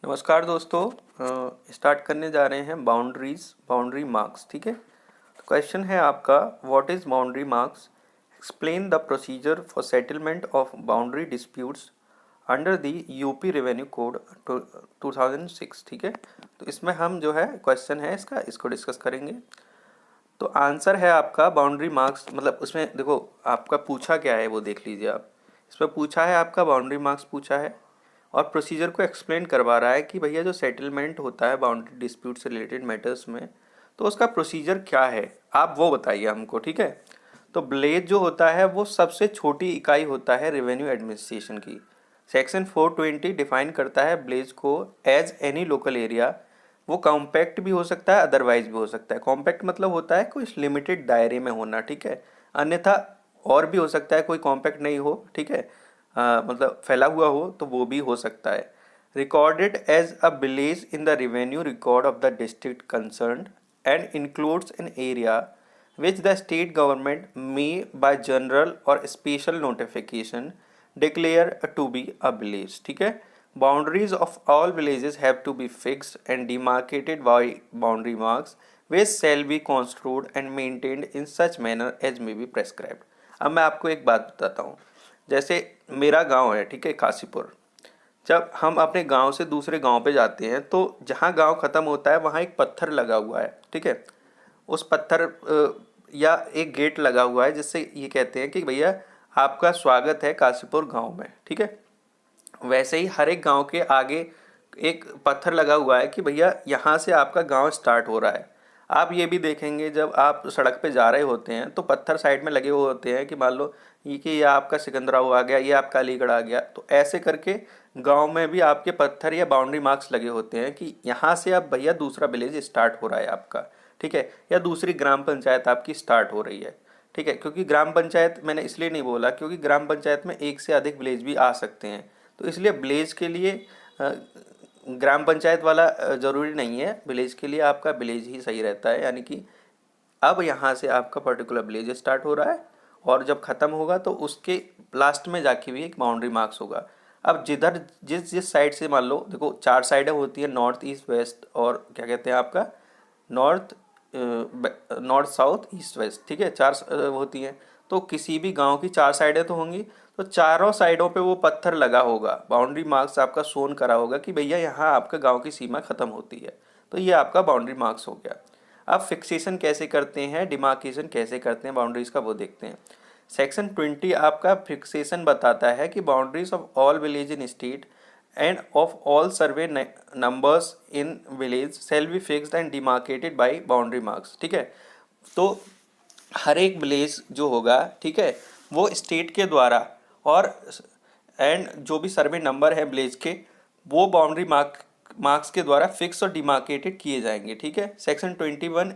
नमस्कार दोस्तों। स्टार्ट करने जा रहे हैं बाउंड्री मार्क्स। ठीक है, तो क्वेश्चन है आपका, what is boundary marks, explain the procedure for settlement of boundary disputes under the UP revenue code 2006। ठीक है, तो इसमें हम जो है क्वेश्चन है इसको डिस्कस करेंगे। तो आंसर है आपका बाउंड्री मार्क्स, मतलब उसमें देखो आपका पूछा क्या है वो देख लीजिए आप। इसमें पूछा है आपका बाउंड्री मार्क्स पूछा है और प्रोसीजर को एक्सप्लेन करवा रहा है कि भैया जो सेटलमेंट होता है बाउंड्री डिस्प्यूट से रिलेटेड मैटर्स में, तो उसका प्रोसीजर क्या है आप वो बताइए हमको। ठीक है, तो ब्लेज जो होता है वो सबसे छोटी इकाई होता है रेवेन्यू एडमिनिस्ट्रेशन की। सेक्शन 420 डिफाइन करता है ब्लेज को एज एनी लोकल एरिया। वो कॉम्पैक्ट भी हो सकता है, अदरवाइज भी हो सकता है। कॉम्पैक्ट मतलब होता है कोई लिमिटेड दायरे में होना, ठीक है। अन्यथा और भी हो सकता है कोई कॉम्पैक्ट नहीं हो, ठीक है, मतलब फैला हुआ हो तो वो भी हो सकता है। Recorded as a village in the revenue record of the district concerned and includes an area which the state government may by general or special notification declare to be a village। ठीक है, boundaries of all villages have to be fixed and demarcated by boundary marks which shall be construed and maintained in such manner as may be prescribed। अब मैं आपको एक बात बताता हूँ। जैसे मेरा गांव है, ठीक है, काशीपुर। जब हम अपने गांव से दूसरे गांव पे जाते हैं तो जहाँ गांव ख़त्म होता है वहाँ एक पत्थर लगा हुआ है, ठीक है। उस पत्थर या एक गेट लगा हुआ है जिससे ये कहते हैं कि भैया आपका स्वागत है काशीपुर गांव में, ठीक है। वैसे ही हर एक गांव के आगे एक पत्थर लगा हुआ है कि भैया यहाँ से आपका गांव स्टार्ट हो रहा है। आप ये भी देखेंगे जब आप सड़क पे जा रहे होते हैं तो पत्थर साइड में लगे हुए होते हैं कि मान लो ये आपका सिकंदराबाद आ गया, ये आपका अलीगढ़ आ गया। तो ऐसे करके गांव में भी आपके पत्थर या बाउंड्री मार्क्स लगे होते हैं कि यहाँ से अब भैया दूसरा विलेज स्टार्ट हो रहा है आपका, ठीक है, या दूसरी ग्राम पंचायत आपकी स्टार्ट हो रही है, ठीक है। क्योंकि ग्राम पंचायत मैंने इसलिए नहीं बोला क्योंकि ग्राम पंचायत में एक से अधिक विलेज भी आ सकते हैं। तो इसलिए विलेज के लिए ग्राम पंचायत वाला ज़रूरी नहीं है, विलेज के लिए आपका विलेज ही सही रहता है। यानी कि अब यहाँ से आपका पर्टिकुलर विलेज स्टार्ट हो रहा है और जब ख़त्म होगा तो उसके लास्ट में जाके भी एक बाउंड्री मार्क्स होगा। अब जिधर जिस जिस साइड से मान लो, देखो 4 साइडें होती है, नॉर्थ ईस्ट वेस्ट और क्या कहते हैं आपका नॉर्थ साउथ ईस्ट वेस्ट, ठीक है, 4 होती हैं। तो किसी भी गांव की 4 साइडें तो होंगी, तो चारों साइडों पे वो पत्थर लगा होगा, बाउंड्री मार्क्स आपका शोन करा होगा कि भैया यहाँ आपका गांव की सीमा ख़त्म होती है। तो ये आपका बाउंड्री मार्क्स हो गया। अब फिक्सेशन कैसे करते हैं, डिमार्केशन कैसे करते हैं बाउंड्रीज का, वो देखते हैं। सेक्शन 20 आपका फिक्सेशन बताता है कि boundaries of all village in state and of all survey numbers in village shall be fixed and demarcated by boundary marks. ठीक है, तो हर एक विलेज जो होगा, ठीक है, वो स्टेट के द्वारा और एंड जो भी सर्वे नंबर है विलेज के, वो बाउंड्री मार्क्स के द्वारा फिक्स और डिमार्केटेड किए जाएंगे। ठीक है, सेक्शन 21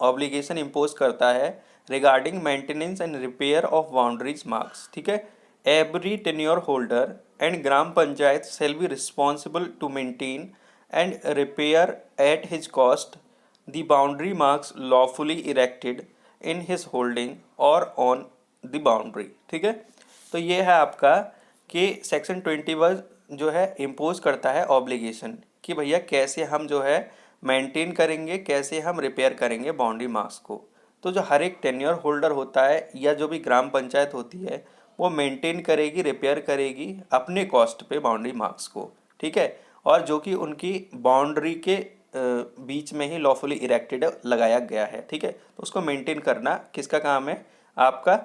ऑब्लिगेशन इम्पोज करता है regarding maintenance and repair of boundaries marks. ठीक है, every tenure holder and gram panchayat shall be responsible to maintain and repair at his cost the boundary marks lawfully erected in his holding और on the boundary. ठीक है, तो ये है आपका कि सेक्शन 21 जो है इम्पोज करता है ऑब्लिगेशन कि भैया कैसे हम जो है मेंटेन करेंगे, कैसे हम रिपेयर करेंगे बाउंड्री मार्क्स को। तो जो हर एक टेन्योर होल्डर होता है या जो भी ग्राम पंचायत होती है वो मेंटेन करेगी, रिपेयर करेगी अपने कॉस्ट पे बाउंड्री मार्क्स को। ठीक है, और जो कि उनकी बाउंड्री के बीच में ही लॉफुली इरेक्टेड लगाया गया है। ठीक है, तो उसको मेंटेन करना किसका काम है, आपका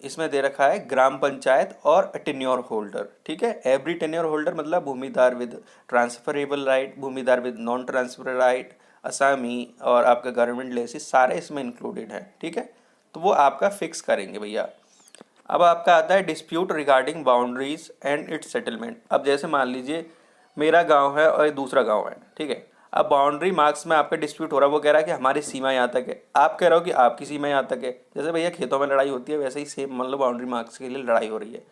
इसमें दे रखा है ग्राम पंचायत और टेन्योर होल्डर। ठीक है, एवरी टेन्योर होल्डर मतलब bhumidhar with transferable right, bhumidhar with non transfer right, asami और आपका गवर्नमेंट लेसिस सारे इसमें इंक्लूडेड हैं। ठीक है, तो वो आपका फिक्स करेंगे भैया। अब आपका आता है dispute regarding boundaries and it's settlement. अब जैसे मान लीजिए मेरा गांव है और दूसरा गांव है, ठीक है। अब बाउंड्री मार्क्स में आपका डिस्प्यूट हो रहा है, वो कह रहा है कि हमारी सीमा यहाँ तक है, आप कह रहे हो कि आपकी सीमा यहाँ तक है। जैसे भैया खेतों में लड़ाई होती है वैसे ही सेम मान लो बाउंड्री मार्क्स के लिए लड़ाई हो रही है।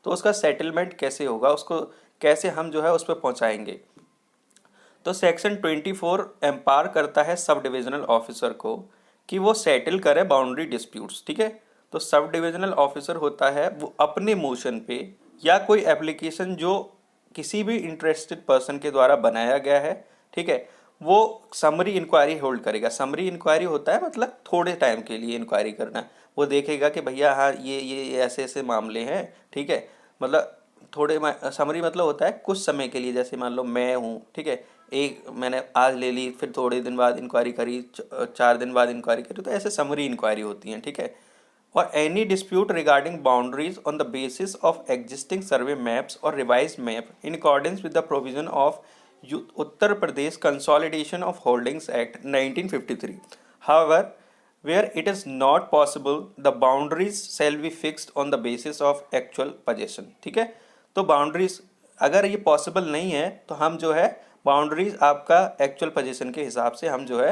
तो उसका सेटलमेंट कैसे होगा, उसको कैसे हम जो है उस पर पहुँचाएंगे। तो सेक्शन 24 एम्पावर करता है सब डिविजनल ऑफिसर को कि वो सेटल करे बाउंड्री डिस्प्यूट्स। ठीक है, तो सब डिविजनल ऑफिसर होता है वो अपने मोशन पे या कोई एप्लीकेशन जो किसी भी इंटरेस्टेड पर्सन के द्वारा बनाया गया है, ठीक है, वो समरी इंक्वायरी होल्ड करेगा। समरी इंक्वायरी होता है मतलब थोड़े टाइम के लिए इंक्वायरी करना। वो देखेगा कि भैया हाँ ये ऐसे ऐसे मामले हैं, ठीक है, मतलब थोड़े समरी मतलब होता है कुछ समय के लिए। जैसे मान लो मैं हूँ, ठीक है, एक मैंने आज ले ली, फिर थोड़े दिन बाद इंक्वायरी करी, 4 दिन बाद इंक्वायरी करी, तो ऐसे समरी इंक्वायरी होती हैं, ठीक है। or any dispute regarding boundaries on the basis of existing survey maps or revised map in accordance with the provision of Uttar Pradesh Consolidation of Holdings Act 1953. However, where it is not possible, the boundaries shall be fixed on the basis of actual possession. ठीक है, तो boundaries अगर ये possible नहीं है तो हम जो है बाउंड्रीज आपका एक्चुअल पोजीशन के हिसाब से हम जो है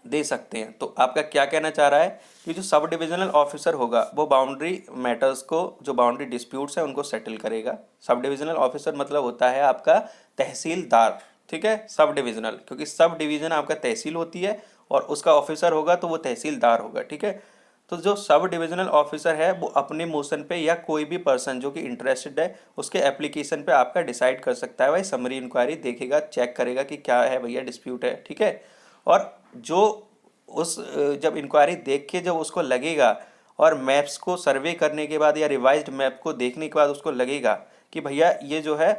दे सकते हैं। तो आपका क्या कहना चाह रहा है कि जो सब डिविजनल ऑफिसर होगा वो बाउंड्री मैटर्स को, जो बाउंड्री डिस्प्यूट्स हैं उनको सेटल करेगा। सब डिविजनल ऑफिसर मतलब होता है आपका तहसीलदार, ठीक है, सब डिविजनल, क्योंकि सब डिवीजन आपका तहसील होती है और उसका ऑफिसर होगा तो वो तहसीलदार होगा, ठीक है। तो जो सब डिविजनल ऑफिसर है वो अपने मोशन पे या कोई भी पर्सन जो कि इंटरेस्टेड है उसके एप्लीकेशन पे आपका डिसाइड कर सकता है। भाई समरी इंक्वायरी देखेगा, चेक करेगा कि क्या है भैया डिस्प्यूट है, ठीक है। और जो उस जब इंक्वायरी देख के जब उसको लगेगा और मैप्स को सर्वे करने के बाद या रिवाइज्ड मैप को देखने के बाद उसको लगेगा कि भैया ये जो है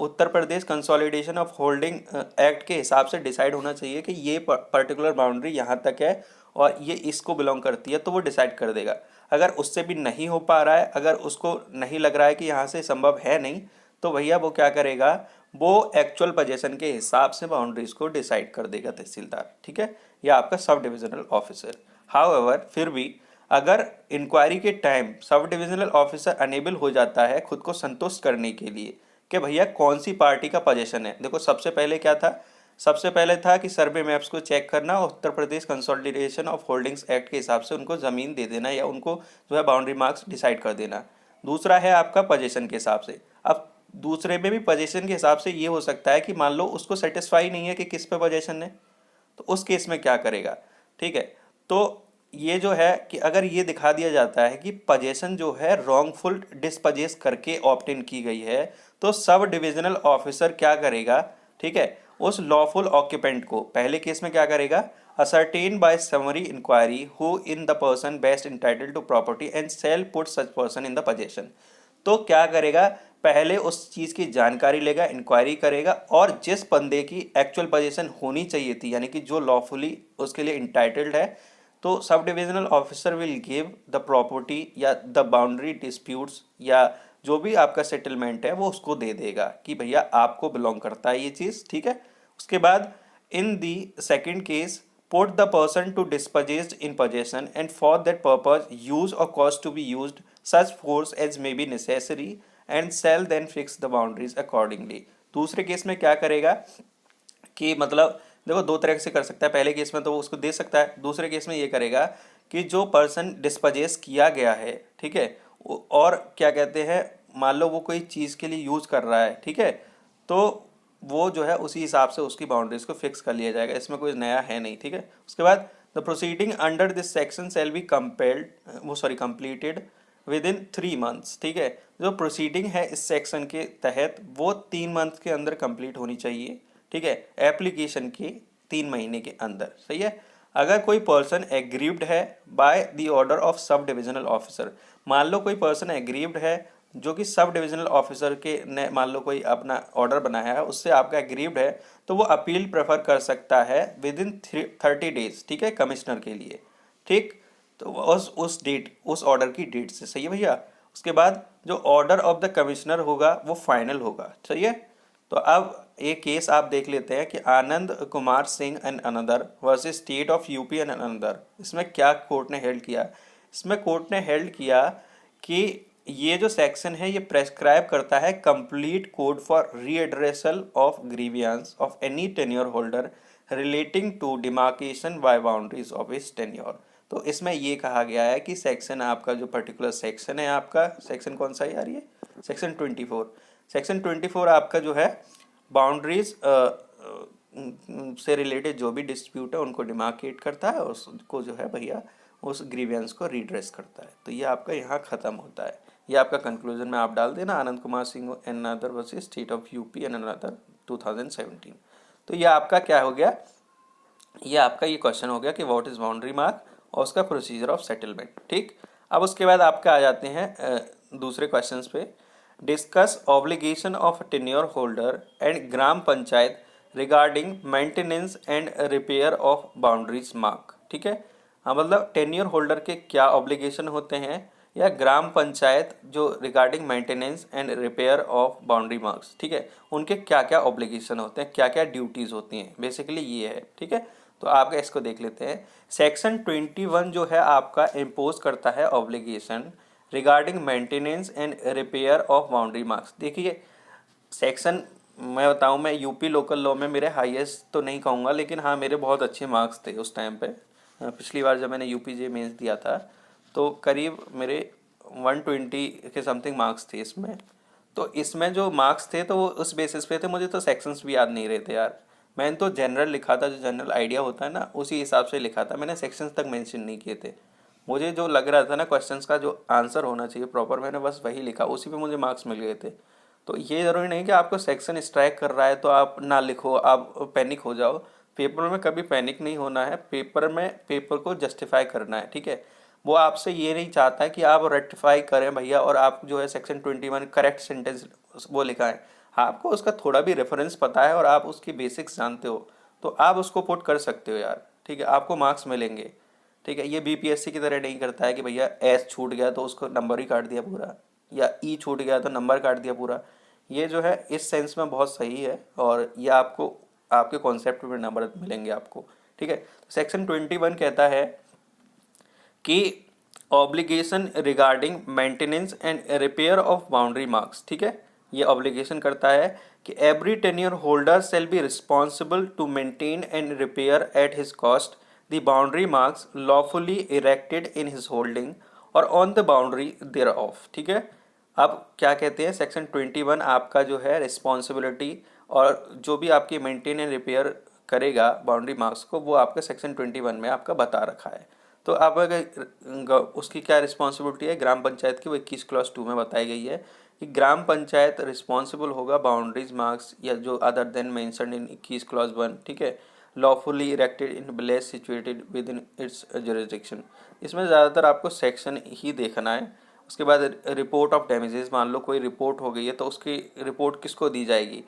Uttar Pradesh consolidation of holding act के हिसाब से डिसाइड होना चाहिए कि ये पर्टिकुलर बाउंड्री यहाँ तक है और ये इसको बिलोंग करती है, तो वो डिसाइड कर देगा। अगर उससे भी नहीं हो पा रहा है, अगर उसको नहीं लग रहा है कि यहाँ से संभव है नहीं, तो भैया वो क्या करेगा, वो एक्चुअल पोजीशन के हिसाब से बाउंड्रीज को डिसाइड कर देगा तहसीलदार, ठीक है, या आपका सब डिविजनल ऑफिसर। हाउएवर फिर भी अगर इंक्वायरी के time sub divisional officer enable हो जाता है खुद को संतुष्ट करने के लिए कि भैया कौन सी पार्टी का पोजीशन है। देखो सबसे पहले क्या था, सबसे पहले था कि सर्वे मैप्स को चेक करना और Uttar Pradesh consolidation of holdings act के हिसाब से उनको ज़मीन दे देना या उनको जो है बाउंड्री मार्क्स डिसाइड कर देना। दूसरा है आपका पोजीशन के हिसाब से। अब दूसरे में भी पोजीशन के हिसाब से ये हो सकता है कि मान लो उसको सेटिस्फाई नहीं है कि किस पे पोजीशन है, तो उस केस में क्या करेगा, ठीक है। तो ये जो है कि अगर ये दिखा दिया जाता है कि पोजीशन जो है रॉन्गफुल डिस्पजेस करके ऑप्ट इन की गई है, तो सब डिविजनल ऑफिसर क्या करेगा, ठीक है, उस लॉफुल ऑक्यूपेंट को पहले केस में क्या करेगा, ascertain by summary inquiry who in the person best entitled to property and shall put such person in the position. तो क्या करेगा, पहले उस चीज़ की जानकारी लेगा, इंक्वायरी करेगा और जिस बंदे की एक्चुअल पोजीशन होनी चाहिए थी यानी कि जो लॉफुली उसके लिए इंटाइटल्ड है, तो sub divisional officer will give the property या द बाउंड्री डिस्प्यूट्स या जो भी आपका सेटलमेंट है वो उसको दे देगा कि भैया आपको बिलोंग करता है ये चीज़, ठीक है। उसके बाद in the second case put the person to dispossessed in possession and for that purpose use or cause to be used such force as may be necessary and shall then fix the boundaries accordingly। दूसरे case में क्या करेगा कि मतलब देखो दो तरह से कर सकता है, पहले केस में तो वो उसको दे सकता है, दूसरे केस में ये करेगा कि जो पर्सन डिस्पजेस किया गया है, ठीक है, और क्या कहते हैं मान लो वो कोई चीज़ के लिए यूज़ कर रहा है, ठीक है, तो वो जो है उसी हिसाब से उसकी बाउंड्रीज को फिक्स कर लिया जाएगा, इसमें कोई नया है नहीं, ठीक है। उसके बाद the proceeding under this section shall be completed with in 3 months, ठीक है। जो प्रोसीडिंग है इस सेक्शन के तहत वो 3 मंथ के अंदर कंप्लीट होनी चाहिए, ठीक है, एप्लीकेशन के 3 महीने के अंदर, सही है। अगर कोई पर्सन एग्रीव्ड है by the order of sub divisional officer, मान लो कोई पर्सन एग्रीव्ड है जो कि सब डिविजनल ऑफिसर के ने मान लो कोई अपना ऑर्डर बनाया है उससे आपका एग्रीव्ड है, तो वो अपील प्रेफर कर सकता है विद इन 30 डेज, ठीक है, कमिश्नर के लिए, ठीक। तो उस डेट उस ऑर्डर की डेट से, सही है भैया। उसके बाद जो ऑर्डर ऑफ द कमिश्नर होगा वो फाइनल होगा, सही है। तो अब एक केस आप देख लेते हैं कि Anand Kumar Singh and another versus state of UP and another. इसमें क्या कोर्ट ने हेल्ड किया, इसमें कोर्ट ने हेल्ड किया कि ये जो सेक्शन है ये प्रेस्क्राइब करता है complete code for redressal of grievance of any tenure holder relating to demarcation by boundaries of his tenure. तो इसमें ये कहा गया है कि सेक्शन आपका जो पर्टिकुलर सेक्शन है, आपका सेक्शन कौन सा है यार, ये सेक्शन 24, सेक्शन 24 आपका जो है बाउंड्रीज से रिलेटेड जो भी डिस्प्यूट है उनको डिमार्केट करता है और उसको जो है भैया उस ग्रीवियंस को रिड्रेस करता है। तो ये आपका यहाँ ख़त्म होता है। ये आपका कंक्लूजन में आप डाल देना, Anand Kumar Singh and other versus state of UP and another 2017। तो ये आपका क्या हो गया, ये आपका ये क्वेश्चन हो गया कि व्हाट इज बाउंड्री मार्क और उसका प्रोसीजर ऑफ सेटलमेंट। ठीक, अब उसके बाद आपका आ जाते हैं दूसरे क्वेश्चंस पे। Discuss obligation of tenure holder and gram panchayat regarding maintenance and repair of boundaries mark. ठीक है, हाँ मतलब टेन्योर होल्डर के क्या ऑब्लिगेशन होते हैं, या ग्राम पंचायत जो regarding maintenance and repair of boundary marks, ठीक है, उनके क्या क्या ऑब्लिगेशन होते हैं, क्या क्या ड्यूटीज़ होती हैं, बेसिकली ये है। ठीक है, तो आप इसको देख लेते हैं। सेक्शन 21 जो है आपका इम्पोज करता है obligation regarding maintenance and repair of boundary marks. देखिए सेक्शन, मैं बताऊं, मैं यूपी लोकल लॉ में मेरे हाईएस्ट तो नहीं कहूँगा, लेकिन हाँ मेरे बहुत अच्छे मार्क्स थे उस टाइम पे। पिछली बार जब मैंने यूपीजे मेंस दिया था तो करीब मेरे 120 के समथिंग मार्क्स थे इसमें। तो इसमें जो मार्क्स थे तो वो उस बेसिस पे थे, मुझे तो सेक्शंस भी याद नहीं रहे थे यार। मैंने तो जनरल लिखा था, जो जनरल आइडिया होता है ना उसी हिसाब से लिखा था, मैंने सेक्शंस तक मेंशन नहीं किए थे। मुझे जो लग रहा था ना क्वेश्चंस का जो आंसर होना चाहिए प्रॉपर, मैंने बस वही लिखा, उसी पे मुझे मार्क्स मिल गए थे। तो ये ज़रूरी नहीं कि आपको सेक्शन स्ट्राइक कर रहा है तो आप ना लिखो, आप पैनिक हो जाओ। पेपर में कभी पैनिक नहीं होना है, पेपर में पेपर को जस्टिफाई करना है। ठीक है, वो आपसे ये नहीं चाहता है कि आप रेक्टिफाई करें भैया और आप जो है सेक्शन 21 करेक्ट सेंटेंस वो लिखा है। आपको उसका थोड़ा भी रेफरेंस पता है और आप उसकी बेसिक्स जानते हो तो आप उसको पुट कर सकते हो यार। ठीक है, आपको मार्क्स मिलेंगे। ठीक है, ये बीपीएससी की तरह नहीं करता है कि भैया एस छूट गया तो उसको नंबर ही काट दिया पूरा, या ई छूट गया तो नंबर काट दिया पूरा। ये जो है इस सेंस में बहुत सही है और ये आपको आपके कॉन्सेप्ट में नंबर मिलेंगे आपको। ठीक है, सेक्शन 21 कहता है कि obligation regarding maintenance and repair of boundary marks. ठीक है, ये ऑब्लिगेशन करता है कि every tenure holder shall be responsible to maintain and repair at his cost the boundary marks lawfully erected in his holding और on the boundary thereof. ठीक है, अब क्या कहते हैं, सेक्शन 21 आपका जो है रिस्पॉन्सिबिलिटी और जो भी आपकी मेंटेन एंड रिपेयर करेगा बाउंड्री मार्क्स को, वो आपका सेक्शन 21 में आपका बता रखा है। तो अब अगर उसकी क्या रिस्पॉन्सिबिलिटी है ग्राम पंचायत की, वो 21 क्लॉज 2 में बताई गई है कि ग्राम पंचायत रिस्पॉन्सिबल होगा बाउंड्रीज मार्क्स या जो other than mentioned in 21 clause 1। ठीक है, lawfully erected in village situated with in its jurisdiction. इसमें ज़्यादातर आपको सेक्शन ही देखना है। उसके बाद रिपोर्ट ऑफ डैमेजेस, मान लो कोई रिपोर्ट हो गई है तो उसकी रिपोर्ट किसको दी जाएगी।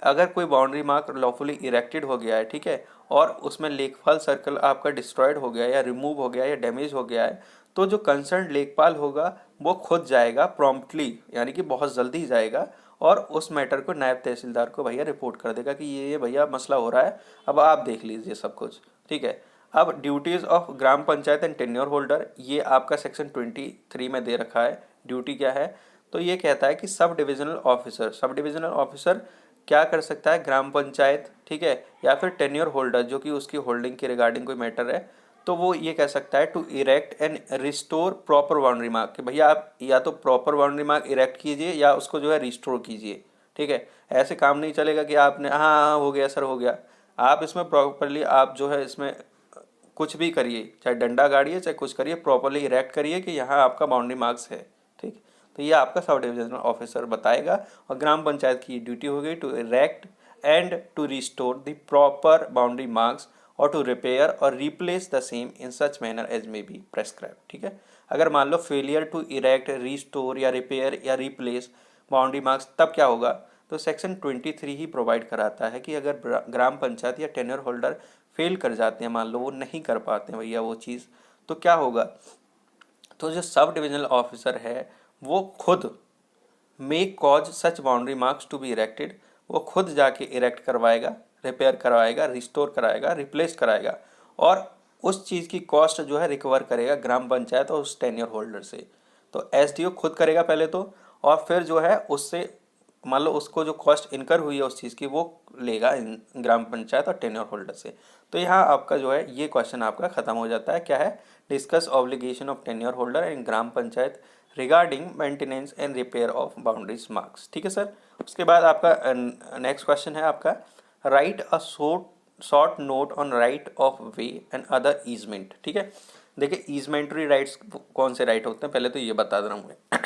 अगर कोई बाउंड्री मार्क लॉफुली इरेक्टेड हो गया है, ठीक है, और उसमें लेखपाल सर्कल आपका डिस्ट्रॉयड हो गया या रिमूव हो गया या डैमेज हो गया है, तो जो कंसर्न लेखपाल होगा वो खुद जाएगा प्रॉम्प्टली, यानी कि बहुत जल्दी जाएगा और उस मैटर को नायब तहसीलदार को भैया रिपोर्ट कर देगा कि ये भैया मसला हो रहा है, अब आप देख लीजिए सब कुछ। ठीक है, अब duties of gram panchayat and tenure holder, ये आपका सेक्शन 23 में दे रखा है। ड्यूटी क्या है, तो ये कहता है कि सब डिविजनल ऑफिसर क्या कर सकता है, ग्राम पंचायत, ठीक है, या फिर टेन्योर होल्डर जो कि उसकी होल्डिंग के रिगार्डिंग कोई मैटर है, तो वो ये कह सकता है to erect and restore proper boundary mark, कि भैया आप या तो प्रॉपर बाउंड्री मार्क इरेक्ट कीजिए या उसको जो है रिस्टोर कीजिए। ठीक है, ऐसे काम नहीं चलेगा कि आपने हाँ हाँ हो गया सर हो गया। आप इसमें प्रॉपरली आप जो है इसमें कुछ भी करिए, चाहे डंडा गाड़िए चाहे कुछ करिए, प्रॉपरली इरेक्ट करिए कि यहाँ आपका बाउंड्री मार्क्स है। ठीक, तो ये आपका सब डिविजनल ऑफिसर बताएगा और ग्राम पंचायत की ड्यूटी हो गई to erect and to restore the proper boundary marks और टू रिपेयर और replace the same in such manner as may be prescribe. ठीक है, अगर मान लो फेलियर टू इरेक्ट, रिस्टोर या रिपेयर या रिप्लेस बाउंड्री मार्क्स, तब क्या होगा, तो सेक्शन 23 ही प्रोवाइड कराता है कि अगर ग्राम पंचायत या टेन्योर होल्डर फेल कर जाते हैं, मान लो वो नहीं कर पाते हैं भैया वो चीज़, तो क्या होगा, तो जो सब डिविजनल ऑफिसर है वो खुद make cause such boundary marks to be erected, वो खुद जाके इरेक्ट करवाएगा, रिपेयर करवाएगा, रिस्टोर कराएगा, रिप्लेस कराएगा और उस चीज़ की कॉस्ट जो है रिकवर करेगा ग्राम पंचायत और उस टेन्योर होल्डर से। तो एसडीओ खुद करेगा पहले तो, और फिर जो है उससे मान लो उसको जो कॉस्ट इनकर हुई है उस चीज़ की वो लेगा ग्राम पंचायत और टेन्योर होल्डर से। तो यहाँ आपका जो है ये क्वेश्चन आपका खत्म हो जाता है। क्या है, discuss obligation of tenure holder and gram panchayat regarding maintenance and repair of boundaries marks. ठीक है सर, उसके बाद आपका नेक्स्ट क्वेश्चन है आपका right a short note on right of way and other easement. ठीक है, देखिए ईजमेंटरी राइट्स कौन से राइट होते हैं पहले तो ये बता दे रहा हूँ मैं।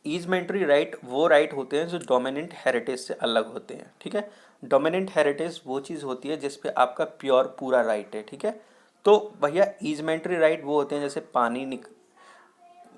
ईजमेंट्री राइट वो राइट होते हैं जो डोमिनेंट हेरिटेज से अलग होते हैं, ठीक है। डोमिनेंट हेरिटेज वो चीज़ होती है जिस पे आपका प्योर पूरा राइट है, ठीक है। तो भैया ईजमेंट्री राइट वो होते हैं जैसे पानी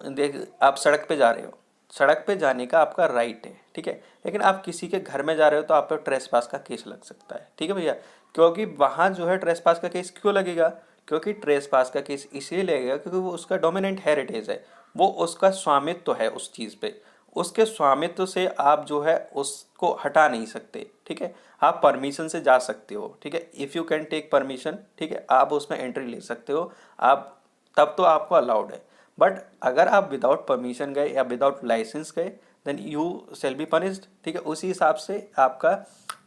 देख आप सड़क पे जा रहे हो, सड़क पे जाने का आपका राइट है, ठीक है। लेकिन आप किसी के घर में जा रहे हो तो आप पे ट्रेसपास का केस लग सकता है, ठीक है भैया। क्योंकि वहाँ जो है ट्रेसपास का केस क्यों लगेगा, क्योंकि ट्रेसपास का केस इसलिए लगेगा क्योंकि वो उसका डोमिनेंट हेरिटेज है, वो उसका स्वामित्व है उस चीज़ पे, उसके स्वामित्व से आप जो है उसको हटा नहीं सकते, ठीक है। आप परमिशन से जा सकते हो, ठीक है, if you can take permission, ठीक है, आप उसमें एंट्री ले सकते हो, आप तब तो आपको अलाउड है। बट अगर आप विदाउट परमिशन गए या विदाउट लाइसेंस गए then you shall be punished, ठीक है। उसी हिसाब से आपका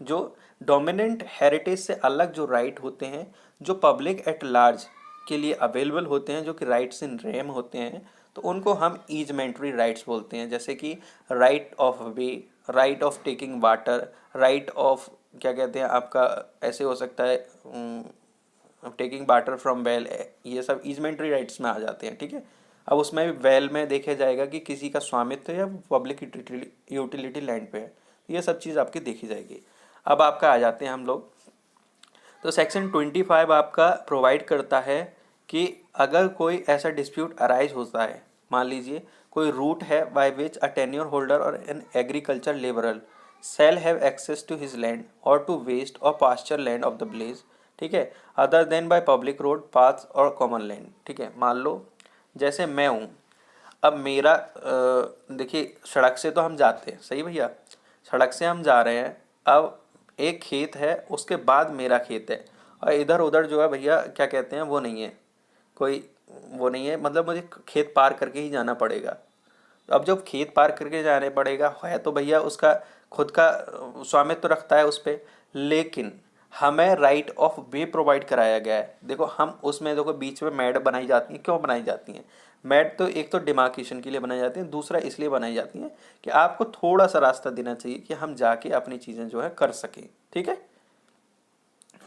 जो डोमिनेंट हेरिटेज से अलग जो राइट होते हैं जो पब्लिक एट लार्ज के लिए अवेलेबल होते हैं, जो कि राइट्स इन रेम होते हैं, तो उनको हम ईजमेंट्री राइट्स बोलते हैं। जैसे कि right of way, right of taking water, right of क्या कहते हैं आपका, ऐसे हो सकता है टेकिंग वाटर फ्रॉम वेल, ये सब ईजमेंट्री राइट्स में आ जाते हैं, ठीक है। अब उसमें भी वेल में देखा जाएगा कि किसी का स्वामित्व है या पब्लिक यूटिलिटी लैंड पे है, ये सब चीज़ आपकी देखी जाएगी। अब आपका आ जाते हैं हम लोग, तो सेक्शन 25 आपका प्रोवाइड करता है कि अगर कोई ऐसा डिस्प्यूट अराइज होता है, मान लीजिए कोई रूट है by which a tenure holder और an agriculture labourer shall have access to his land or to waste or pasture land of the blaze, ठीक है, other than by public road path और कॉमन लैंड, ठीक है। मान लो जैसे मैं हूँ, अब मेरा देखिए सड़क से तो हम जाते हैं, सही भैया, सड़क से हम जा रहे हैं, अब एक खेत है उसके बाद मेरा खेत है, और इधर उधर जो है भैया क्या कहते हैं वो नहीं है, कोई वो नहीं है, मतलब मुझे खेत पार करके ही जाना पड़ेगा। तो अब जब खेत पार करके जाने पड़ेगा है तो भैया उसका खुद का स्वामित्व तो रखता है उस पर, लेकिन हमें राइट ऑफ वे प्रोवाइड कराया गया है। देखो हम उसमें देखो बीच में मैड बनाई जाती है, क्यों बनाई जाती हैं मैड, तो एक तो डिमार्केशन के लिए बनाई जाती है, दूसरा इसलिए बनाई जाती है कि आपको थोड़ा सा रास्ता देना चाहिए कि हम जाके अपनी चीज़ें जो है कर सकें, ठीक है।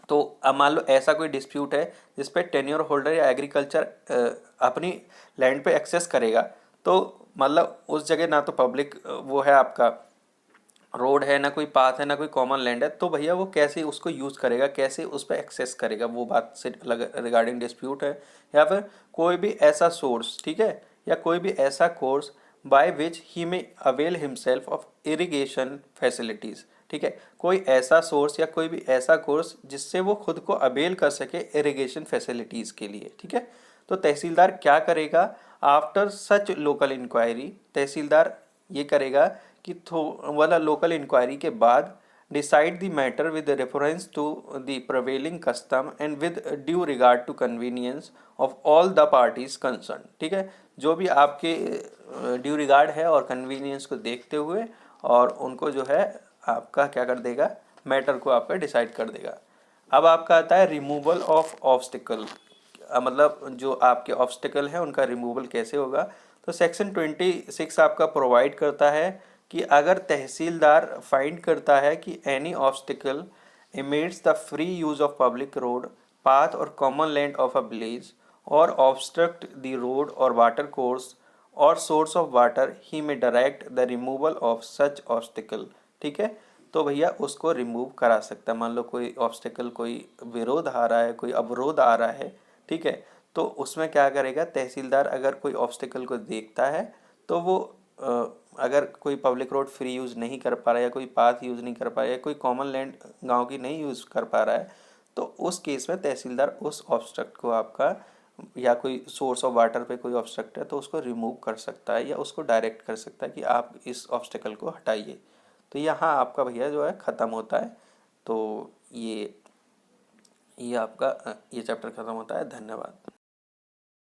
तो अब मान लो ऐसा कोई डिस्प्यूट है जिसपे टेन्योर होल्डर या एग्रीकल्चर अपनी लैंड पे एक्सेस करेगा, तो मतलब उस जगह ना तो पब्लिक वो है आपका रोड है, ना कोई पाथ है, ना कोई कॉमन लैंड है, तो भैया वो कैसे उसको यूज़ करेगा, कैसे उस पर एक्सेस करेगा, वो बात से रिगार्डिंग डिस्प्यूट है। या फिर कोई भी ऐसा सोर्स, ठीक है, या कोई भी ऐसा course by which he may avail himself of irrigation facilities, ठीक है, कोई ऐसा सोर्स या कोई भी ऐसा कोर्स जिससे वो खुद को अवेल कर सके इरिगेशन फैसिलिटीज़ के लिए, ठीक है। तो तहसीलदार क्या करेगा, after such local inquiry, tehsildar ये करेगा कि वाला लोकल इंक्वायरी के बाद decide the matter with reference to the prevailing custom and with due regard to convenience of all the parties concern, ठीक है, जो भी आपके ड्यू रिगार्ड है और कन्वीनियंस को देखते हुए और उनको जो है आपका क्या कर देगा, मैटर को आपका डिसाइड कर देगा। अब आपका आता है रिमूवल ऑफ ऑब्स्टिकल, मतलब जो आपके ऑब्स्टिकल हैं उनका रिमूवल कैसे होगा। तो सेक्शन 26 आपका प्रोवाइड करता है कि अगर तहसीलदार फाइंड करता है कि any obstacle impedes the free use of public road path और common land of a village और ऑब्स्ट्रक्ट द रोड और वाटर कोर्स और source of water he may direct the removal of such obstacle, ठीक है। तो भैया उसको remove करा सकता है, मान लो कोई ऑब्स्टिकल, कोई विरोध आ रहा है, कोई अवरोध आ रहा है, ठीक है, तो उसमें क्या करेगा तहसीलदार, अगर कोई ऑब्स्टिकल को देखता है तो वो अगर कोई पब्लिक रोड फ्री यूज़ नहीं कर पा रहा है या कोई पाथ यूज़ नहीं कर पा रहा है या कोई कॉमन लैंड गांव की नहीं यूज़ कर पा रहा है, तो उस केस में तहसीलदार उस ऑब्स्ट्रक्ट को आपका, या कोई सोर्स ऑफ वाटर पे कोई ऑब्स्ट्रक्ट है तो उसको रिमूव कर सकता है या उसको डायरेक्ट कर सकता है कि आप इस ऑब्स्टिकल को हटाइए। तो यहाँ आपका भैया जो है ख़त्म होता है। तो ये आपका ये चैप्टर ख़त्म होता है। धन्यवाद।